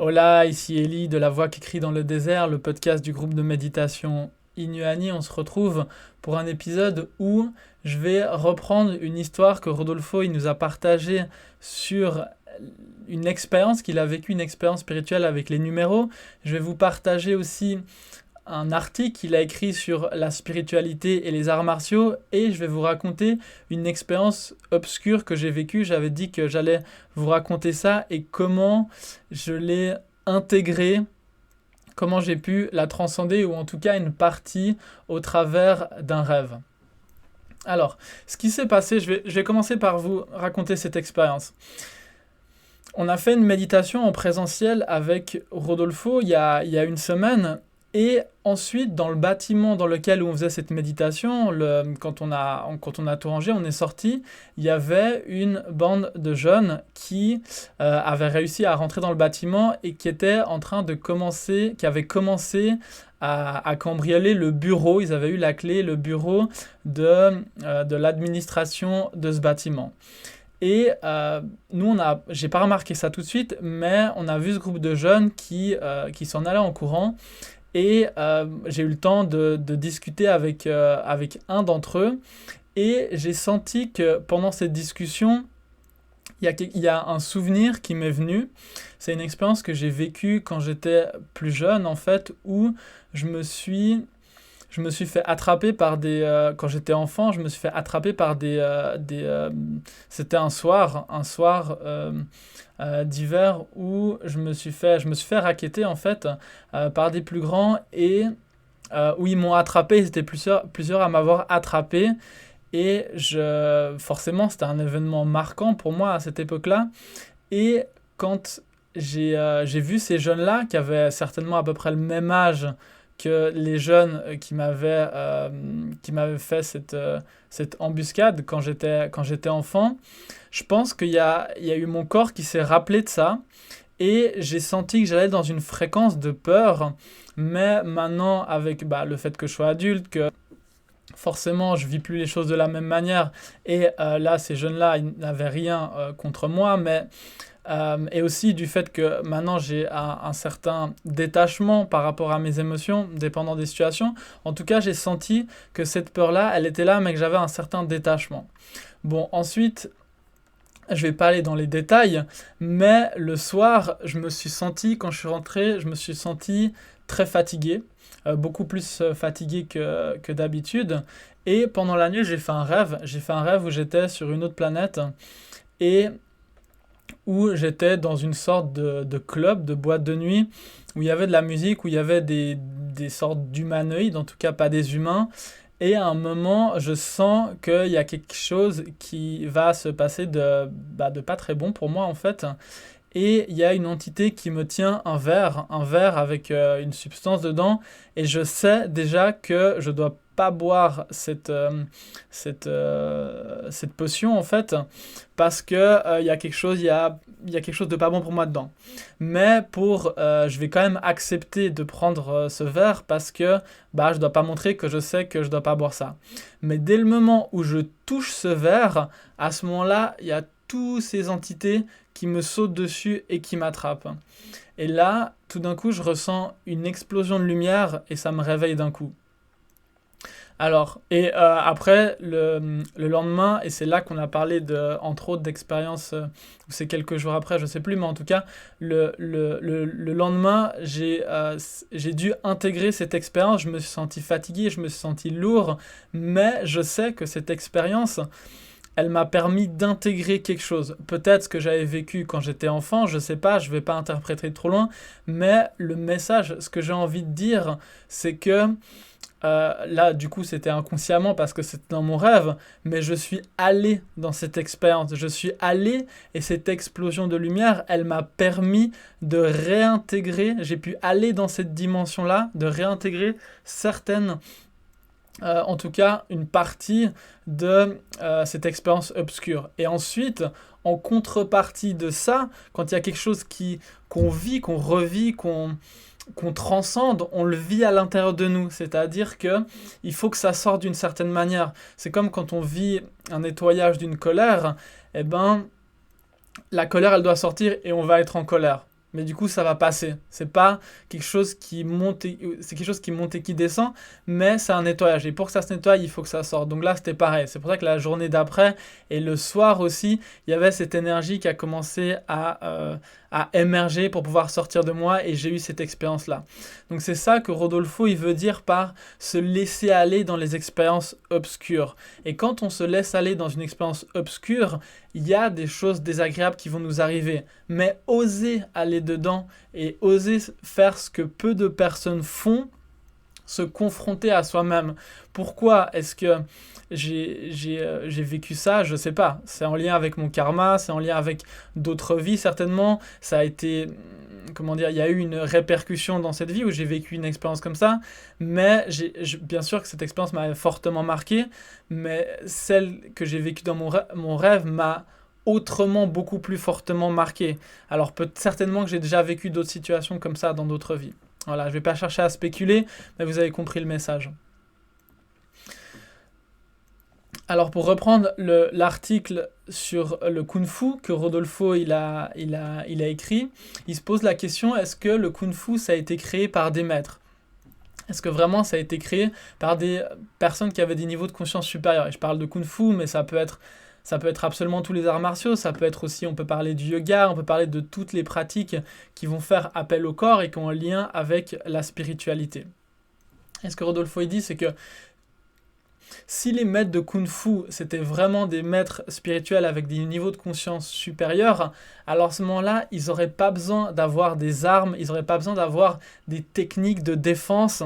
Hola, ici Ellie de La Voix qui crie dans le désert, le podcast du groupe de méditation Inuani. On se retrouve pour un épisode où je vais reprendre une histoire que Rodolfo il nous a partagée sur une expérience qu'il a vécue, une expérience spirituelle avec les numéros. Je vais vous partager aussi un article qu'il a écrit sur la spiritualité et les arts martiaux et je vais vous raconter une expérience obscure que j'ai vécue. J'avais dit que j'allais vous raconter ça et comment je l'ai intégrée, comment j'ai pu la transcender ou en tout cas une partie au travers d'un rêve. Alors, ce qui s'est passé, je vais commencer par vous raconter cette expérience. On a fait une méditation en présentiel avec Rodolfo il y a une semaine. Et ensuite, dans le bâtiment dans lequel on faisait cette méditation, quand on a tout rangé, on est sorti, il y avait une bande de jeunes qui avaient réussi à rentrer dans le bâtiment et qui étaient en train de commencer, qui avaient commencé à cambrioler le bureau. Ils avaient eu la clé, le bureau de l'administration de ce bâtiment. Et nous, j'ai pas remarqué ça tout de suite, mais on a vu ce groupe de jeunes qui s'en allaient en courant. Et j'ai eu le temps de discuter avec un d'entre eux. Et j'ai senti que pendant cette discussion, il y a un souvenir qui m'est venu. C'est une expérience que j'ai vécue quand j'étais plus jeune, en fait, où je me suis fait attraper par quand j'étais enfant, je me suis fait attraper par c'était un soir d'hiver où je me suis fait racketter en fait par des plus grands et où ils m'ont attrapé. Ils étaient plusieurs à m'avoir attrapé et forcément c'était un événement marquant pour moi à cette époque-là. Et quand j'ai vu ces jeunes-là qui avaient certainement à peu près le même âge que les jeunes qui m'avaient fait cette embuscade quand j'étais enfant, je pense qu'il y a eu mon corps qui s'est rappelé de ça et j'ai senti que j'allais dans une fréquence de peur. Mais maintenant, avec le fait que je sois adulte, que forcément je vis plus les choses de la même manière et là ces jeunes-là ils n'avaient rien contre moi, mais et aussi du fait que maintenant j'ai un certain détachement par rapport à mes émotions, dépendant des situations. En tout cas, j'ai senti que cette peur-là, elle était là, mais que j'avais un certain détachement. Bon, ensuite, je vais pas aller dans les détails, mais le soir, quand je suis rentré, je me suis senti très fatigué, beaucoup plus fatigué que d'habitude. Et pendant la nuit, j'ai fait un rêve. J'ai fait un rêve où j'étais sur une autre planète et où j'étais dans une sorte de club, de boîte de nuit, où il y avait de la musique, où il y avait des sortes d'humanoïdes, en tout cas pas des humains. Et à un moment, je sens qu'il y a quelque chose qui va se passer de pas très bon pour moi en fait. Et il y a une entité qui me tient un verre avec une substance dedans. Et je sais déjà que je dois pas boire cette potion en fait, parce que il y a quelque chose, il y a quelque chose de pas bon pour moi dedans. Mais je vais quand même accepter de prendre ce verre parce que je dois pas montrer que je sais que je dois pas boire ça. Mais dès le moment où je touche ce verre, à ce moment-là, il y a toutes ces entités qui me sautent dessus et qui m'attrapent. Et là, tout d'un coup, je ressens une explosion de lumière et ça me réveille d'un coup. Alors, et après, le lendemain, et c'est là qu'on a parlé entre autres d'expériences, ou c'est quelques jours après, je ne sais plus, mais en tout cas, le lendemain, j'ai dû intégrer cette expérience. Je me suis senti fatigué, je me suis senti lourd, mais je sais que cette expérience, elle m'a permis d'intégrer quelque chose. Peut-être ce que j'avais vécu quand j'étais enfant, je ne sais pas, je ne vais pas interpréter trop loin, mais le message, ce que j'ai envie de dire, c'est que là, du coup, c'était inconsciemment parce que c'était dans mon rêve, mais je suis allé dans cette expérience. Je suis allé et cette explosion de lumière, elle m'a permis de réintégrer. J'ai pu aller dans cette dimension-là, de réintégrer certaines, en tout cas, une partie de cette expérience obscure. Et ensuite, en contrepartie de ça, quand il y a quelque chose qu'on vit, qu'on revit, qu'on transcende, on le vit à l'intérieur de nous. C'est-à-dire que il faut que ça sorte d'une certaine manière. C'est comme quand on vit un nettoyage d'une colère, eh ben, la colère, elle doit sortir et on va être en colère. Mais du coup, ça va passer. C'est pas quelque chose qui monte, c'est quelque chose qui monte et qui descend, mais c'est un nettoyage. Et pour que ça se nettoie, il faut que ça sorte. Donc là, c'était pareil. C'est pour ça que la journée d'après et le soir aussi, il y avait cette énergie qui a commencé à émerger pour pouvoir sortir de moi et j'ai eu cette expérience-là. Donc c'est ça que Rodolfo, il veut dire par se laisser aller dans les expériences obscures. Et quand on se laisse aller dans une expérience obscure, il y a des choses désagréables qui vont nous arriver. Mais oser aller dedans et oser faire ce que peu de personnes font, se confronter à soi-même. Pourquoi est-ce que j'ai vécu ça? Je sais pas. C'est en lien avec mon karma, c'est en lien avec d'autres vies certainement. Ça a été, comment dire, il y a eu une répercussion dans cette vie où j'ai vécu une expérience comme ça. Mais bien sûr que cette expérience m'a fortement marqué, mais celle que j'ai vécue dans mon rêve m'a autrement beaucoup plus fortement marqué. Alors certainement que j'ai déjà vécu d'autres situations comme ça dans d'autres vies. Voilà, je ne vais pas chercher à spéculer, mais vous avez compris le message. Alors pour reprendre l'article sur le Kung Fu que Rodolfo il a écrit, il se pose la question, est-ce que le Kung Fu ça a été créé par des maîtres? Est-ce que vraiment ça a été créé par des personnes qui avaient des niveaux de conscience supérieurs? Et je parle de Kung Fu, mais ça peut être absolument tous les arts martiaux, ça peut être aussi, on peut parler du yoga, on peut parler de toutes les pratiques qui vont faire appel au corps et qui ont un lien avec la spiritualité. Et ce que Rodolfo dit, c'est que si les maîtres de Kung Fu, c'était vraiment des maîtres spirituels avec des niveaux de conscience supérieurs, alors à ce moment-là, ils n'auraient pas besoin d'avoir des armes, ils n'auraient pas besoin d'avoir des techniques de défense,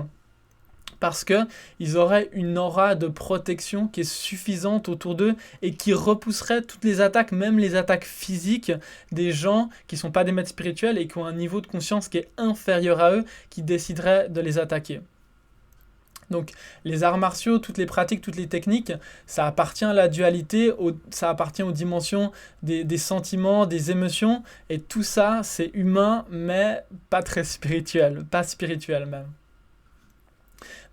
parce qu'ils auraient une aura de protection qui est suffisante autour d'eux et qui repousserait toutes les attaques, même les attaques physiques des gens qui ne sont pas des maîtres spirituels et qui ont un niveau de conscience qui est inférieur à eux, qui décideraient de les attaquer. Donc les arts martiaux, toutes les pratiques, toutes les techniques, ça appartient à la dualité, ça appartient aux dimensions des sentiments, des émotions, et tout ça c'est humain mais pas très spirituel, pas spirituel même.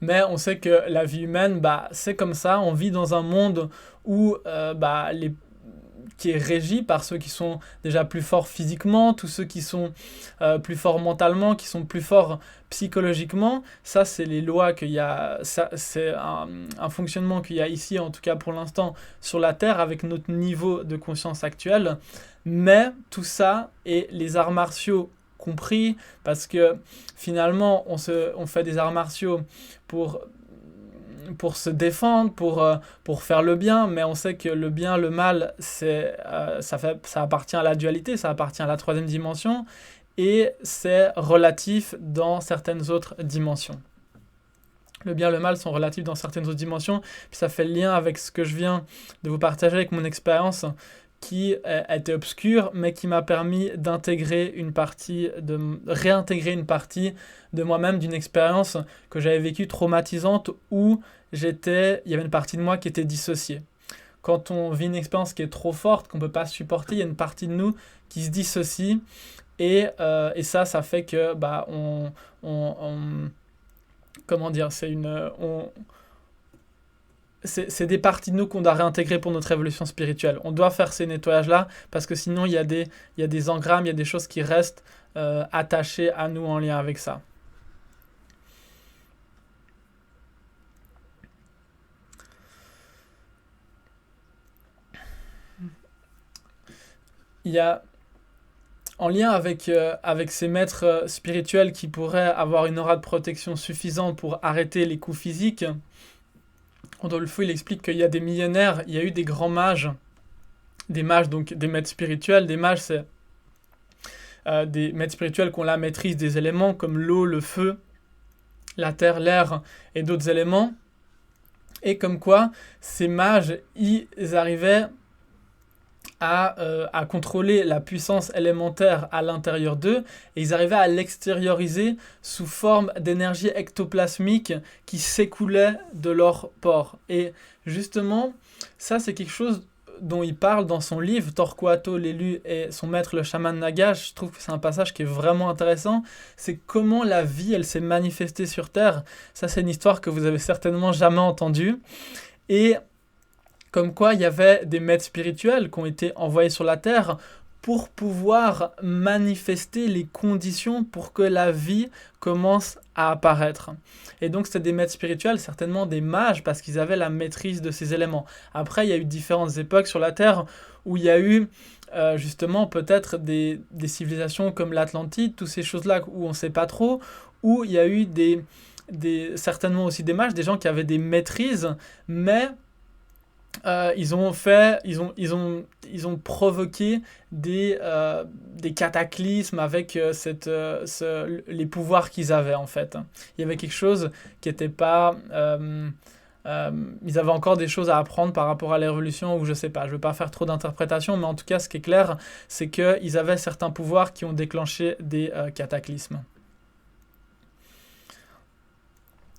Mais on sait que la vie humaine, c'est comme ça, on vit dans un monde où qui est régi par ceux qui sont déjà plus forts physiquement, tous ceux qui sont plus forts mentalement, qui sont plus forts psychologiquement. Ça, c'est les lois qu'il y a, c'est un fonctionnement qu'il y a ici, en tout cas pour l'instant, sur la Terre, avec notre niveau de conscience actuel. Mais tout ça, et les arts martiaux compris, parce que finalement, on fait des arts martiaux pour se défendre, pour faire le bien, mais on sait que le bien, le mal, ça appartient à la dualité, ça appartient à la troisième dimension, et c'est relatif dans certaines autres dimensions. Le bien et le mal sont relatifs dans certaines autres dimensions, puis ça fait le lien avec ce que je viens de vous partager avec mon expérience, qui était obscure, mais qui m'a permis réintégrer une partie de moi-même, d'une expérience que j'avais vécue traumatisante où il y avait une partie de moi qui était dissociée. Quand on vit une expérience qui est trop forte, qu'on ne peut pas supporter, il y a une partie de nous qui se dissocie et ça fait que comment dire, c'est des parties de nous qu'on doit réintégrer pour notre évolution spirituelle. On doit faire ces nettoyages-là parce que sinon il y a des engrammes, il y a des choses qui restent attachées à nous en lien avec ça. Il y a, en lien avec ces maîtres spirituels qui pourraient avoir une aura de protection suffisante pour arrêter les coups physiques, Rodolfo il explique qu'il y a des millénaires, il y a eu des grands mages, donc des maîtres spirituels. Des mages, c'est des maîtres spirituels qui ont la maîtrise des éléments comme l'eau, le feu, la terre, l'air et d'autres éléments. Et comme quoi, ces mages, ils arrivaient à contrôler la puissance élémentaire à l'intérieur d'eux et ils arrivaient à l'extérioriser sous forme d'énergie ectoplasmique qui s'écoulait de leur pores. Et justement, ça c'est quelque chose dont il parle dans son livre Torquato l'élu et son maître le chaman Nagash. Je trouve que c'est un passage qui est vraiment intéressant. C'est comment la vie elle s'est manifestée sur Terre. Ça c'est une histoire que vous avez certainement jamais entendue. Et comme quoi il y avait des maîtres spirituels qui ont été envoyés sur la Terre pour pouvoir manifester les conditions pour que la vie commence à apparaître. Et donc c'était des maîtres spirituels, certainement des mages, parce qu'ils avaient la maîtrise de ces éléments. Après, il y a eu différentes époques sur la Terre où il y a eu justement peut-être des civilisations comme l'Atlantide, toutes ces choses-là où on ne sait pas trop, où il y a eu certainement aussi des mages, des gens qui avaient des maîtrises, mais ils ont provoqué des cataclysmes avec les pouvoirs qu'ils avaient en fait. Il y avait quelque chose qui n'était pas... ils avaient encore des choses à apprendre par rapport à l'évolution ou je sais pas, je ne veux pas faire trop d'interprétations, mais en tout cas ce qui est clair, c'est qu'ils avaient certains pouvoirs qui ont déclenché des cataclysmes.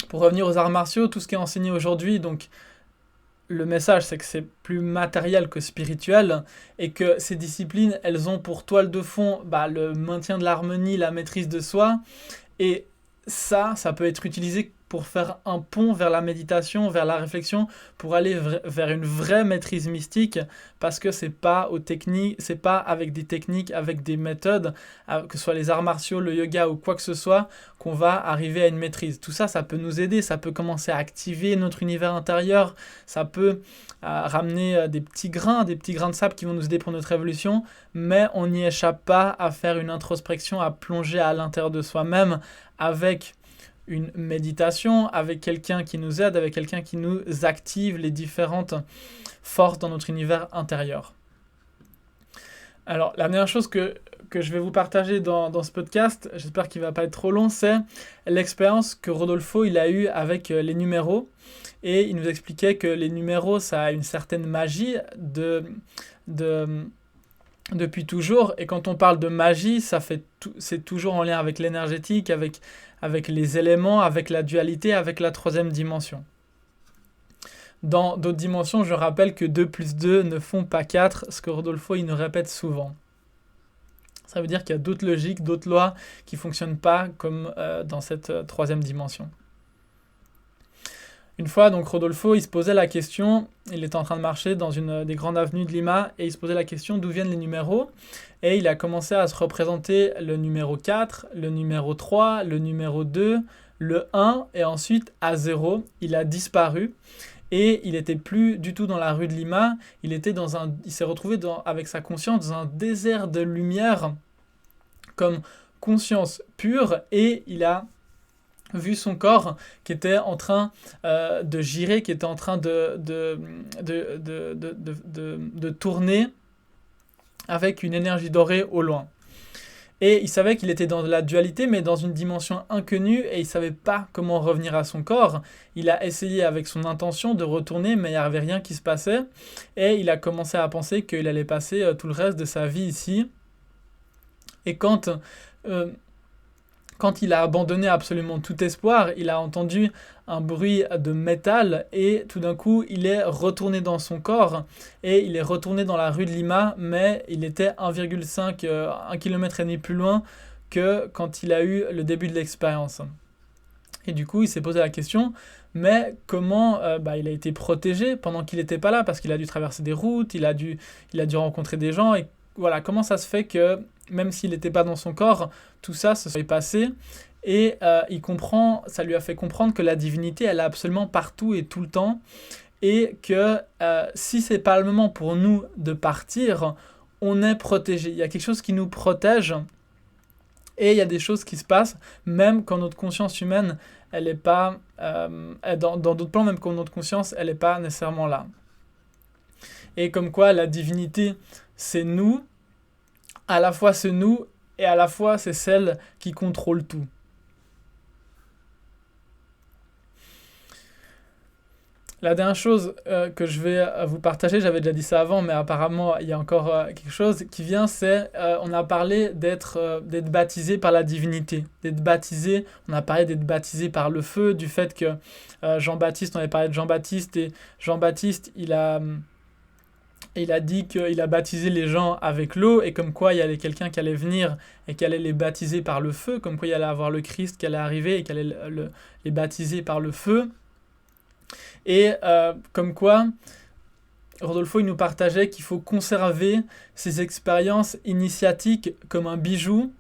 Pour revenir aux arts martiaux, tout ce qui est enseigné aujourd'hui, donc le message, c'est que c'est plus matériel que spirituel et que ces disciplines, elles ont pour toile de fond le maintien de l'harmonie, la maîtrise de soi. Et ça peut être utilisé pour faire un pont vers la méditation, vers la réflexion, pour aller vers une vraie maîtrise mystique, parce que c'est pas avec des techniques, avec des méthodes, que ce soit les arts martiaux, le yoga ou quoi que ce soit, qu'on va arriver à une maîtrise. Tout ça, ça peut nous aider, ça peut commencer à activer notre univers intérieur, ça peut ramener des petits grains de sable qui vont nous aider pour notre évolution, mais on n'y échappe pas à faire une introspection, à plonger à l'intérieur de soi-même avec une méditation, avec quelqu'un qui nous aide, avec quelqu'un qui nous active les différentes forces dans notre univers intérieur. Alors, la dernière chose que je vais vous partager dans ce podcast, j'espère qu'il ne va pas être trop long, c'est l'expérience que Rodolfo il a eue avec les numéros. Et il nous expliquait que les numéros, ça a une certaine magie depuis toujours. Et quand on parle de magie, c'est toujours en lien avec l'énergétique, avec les éléments, avec la dualité, avec la troisième dimension. Dans d'autres dimensions, je rappelle que 2 plus 2 ne font pas 4, ce que Rodolfo il nous répète souvent. Ça veut dire qu'il y a d'autres logiques, d'autres lois qui ne fonctionnent pas comme dans cette troisième dimension. Une fois, donc Rodolfo, il se posait la question, il était en train de marcher dans une des grandes avenues de Lima, et il se posait la question d'où viennent les numéros, et il a commencé à se représenter le numéro 4, le numéro 3, le numéro 2, le 1, et ensuite à 0, il a disparu, et il n'était plus du tout dans la rue de Lima, il s'est retrouvé avec sa conscience dans un désert de lumière, comme conscience pure, et il a vu son corps qui était en train de girer, qui était en train de tourner avec une énergie dorée au loin. Et il savait qu'il était dans la dualité, mais dans une dimension inconnue, et il ne savait pas comment revenir à son corps. Il a essayé avec son intention de retourner, mais il n'y avait rien qui se passait. Et il a commencé à penser qu'il allait passer tout le reste de sa vie ici. Et quand il a abandonné absolument tout espoir, il a entendu un bruit de métal et tout d'un coup, il est retourné dans son corps et il est retourné dans la rue de Lima, mais il était 1 km et demi plus loin que quand il a eu le début de l'expérience. Et du coup, il s'est posé la question, mais comment il a été protégé pendant qu'il n'était pas là, parce qu'il a dû traverser des routes, il a dû rencontrer des gens, et voilà, comment ça se fait que même s'il n'était pas dans son corps, tout ça se soit passé, et ça lui a fait comprendre que la divinité, elle est absolument partout et tout le temps, et que si c'est pas le moment pour nous de partir, on est protégé. Il y a quelque chose qui nous protège, et il y a des choses qui se passent, même quand notre conscience humaine, elle n'est pas, dans d'autres plans, même quand notre conscience, elle n'est pas nécessairement là. Et comme quoi, la divinité, c'est nous, à la fois c'est nous, et à la fois c'est celle qui contrôle tout. La dernière chose que je vais vous partager, j'avais déjà dit ça avant, mais apparemment il y a encore quelque chose qui vient, c'est on a parlé d'être baptisé par la divinité, d'être baptisé, on a parlé d'être baptisé par le feu, du fait que Jean-Baptiste, on avait parlé de Jean-Baptiste, et Jean-Baptiste il a dit qu'il a baptisé les gens avec l'eau, et comme quoi il y avait quelqu'un qui allait venir et qui allait les baptiser par le feu, comme quoi il allait avoir le Christ qui allait arriver et qui allait les baptiser par le feu. Et comme quoi, Rodolfo il nous partageait qu'il faut conserver ces expériences initiatiques comme un bijou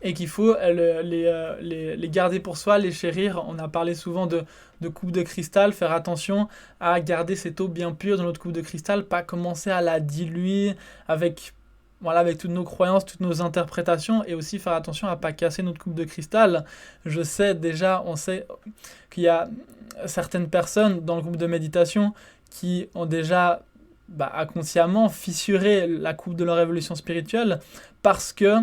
et qu'il faut les garder pour soi, les chérir. On a parlé souvent de coupe de cristal, faire attention à garder cette eau bien pure dans notre coupe de cristal, pas commencer à la diluer avec, voilà, avec toutes nos croyances, toutes nos interprétations, et aussi faire attention à ne pas casser notre coupe de cristal. On sait qu'il y a certaines personnes dans le groupe de méditation qui ont déjà inconsciemment fissuré la coupe de leur évolution spirituelle parce que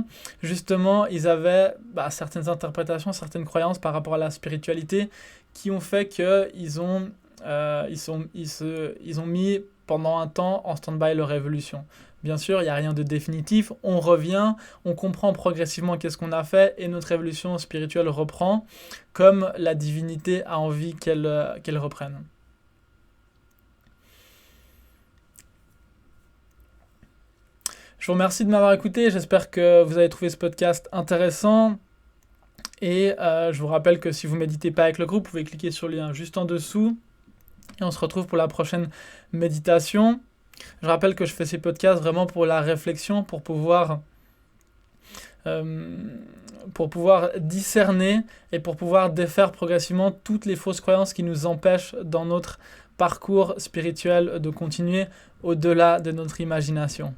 justement ils avaient certaines interprétations, certaines croyances par rapport à la spiritualité qui ont fait qu'ils ont, ils ont mis pendant un temps en stand-by leur évolution. Bien sûr, il n'y a rien de définitif, on revient, on comprend progressivement qu'est-ce qu'on a fait et notre évolution spirituelle reprend comme la divinité a envie qu'elle reprenne. Je vous remercie de m'avoir écouté, j'espère que vous avez trouvé ce podcast intéressant. Et je vous rappelle que si vous ne méditez pas avec le groupe, vous pouvez cliquer sur le lien juste en dessous. Et on se retrouve pour la prochaine méditation. Je rappelle que je fais ces podcasts vraiment pour la réflexion, pour pouvoir discerner et pour pouvoir défaire progressivement toutes les fausses croyances qui nous empêchent dans notre parcours spirituel de continuer au-delà de notre imagination.